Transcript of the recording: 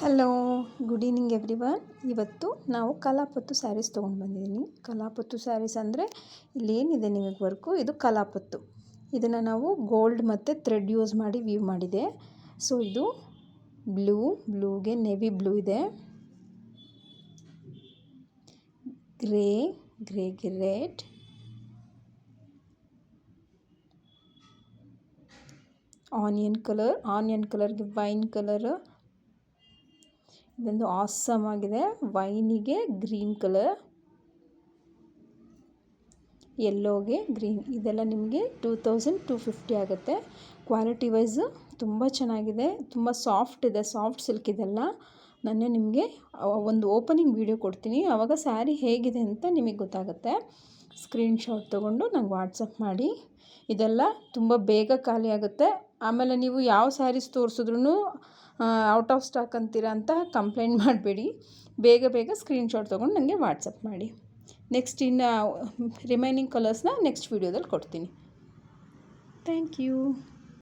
Hello, good evening everyone. ಇವತ್ತು ನಾವು ಕಲಾಪತ್ತು ಸ್ಯಾರೀಸ್ ತೊಗೊಂಡು ಬಂದಿದ್ದೀನಿ. ಕಲಾಪತ್ತು ಸ್ಯಾರೀಸ್ ಅಂದರೆ ಇಲ್ಲೇನಿದೆ ನಿಮಗೆ ವರ್ಕು, ಇದು ಕಲಾಪತ್ತು. ಇದನ್ನು ನಾವು ಗೋಲ್ಡ್ ಮತ್ತು ಥ್ರೆಡ್ ಯೂಸ್ ಮಾಡಿ ವೀವ್ ಮಾಡಿದೆ. ಸೊ ಇದು ಬ್ಲೂಗೆ ನೆವಿ ಬ್ಲೂ ಇದೆ, ಗ್ರೇಗೆ ರೆಡ್, ಆನಿಯನ್ ಕಲರ್ಗೆ ವೈನ್ ಕಲರ್, ಇದೊಂದು ಆಸಮ್ ಆಗಿದೆ, ವೈನಿಗೆ ಗ್ರೀನ್ ಕಲರ್, ಯೆಲ್ಲೋಗೆ ಗ್ರೀನ್. ಇದೆಲ್ಲ ನಿಮಗೆ 2250 ಆಗುತ್ತೆ. ಕ್ವಾಲಿಟಿ ವೈಸ್ ತುಂಬ ಚೆನ್ನಾಗಿದೆ, ತುಂಬ ಸಾಫ್ಟ್ ಇದೆ, ಸಾಫ್ಟ್ ಸಿಲ್ಕ್ ಇದೆಲ್ಲ. ನಾನು ನಿಮಗೆ ಒಂದು ಓಪನಿಂಗ್ ವಿಡಿಯೋ ಕೊಡ್ತೀನಿ, ಆವಾಗ ಸ್ಯಾರಿ ಹೇಗಿದೆ ಅಂತ ನಿಮಗೆ ಗೊತ್ತಾಗುತ್ತೆ. ಸ್ಕ್ರೀನ್ಶಾಟ್ ತೊಗೊಂಡು ನಂಗೆ ವಾಟ್ಸಪ್ ಮಾಡಿ. ಇದೆಲ್ಲ ತುಂಬ ಬೇಗ ಖಾಲಿ ಆಗುತ್ತೆ. ಆಮೇಲೆ ನೀವು ಯಾವ ಸ್ಯಾರೀಸ್ ತೋರಿಸಿದ್ರೂ ಔಟ್ ಆಫ್ ಸ್ಟಾಕ್ ಅಂತೀರ ಅಂತ ಕಂಪ್ಲೇಂಟ್ ಮಾಡಬೇಡಿ. ಬೇಗ ಸ್ಕ್ರೀನ್ಶಾಟ್ ತೊಗೊಂಡು ನನಗೆ ವಾಟ್ಸಪ್ ಮಾಡಿ. ನೆಕ್ಸ್ಟ್ ಇನ್ನು ರಿಮೈನಿಂಗ್ ಕಲರ್ಸ್ನ ನೆಕ್ಸ್ಟ್ ವೀಡಿಯೋದಲ್ಲಿ ಕೊಡ್ತೀನಿ. Thank you.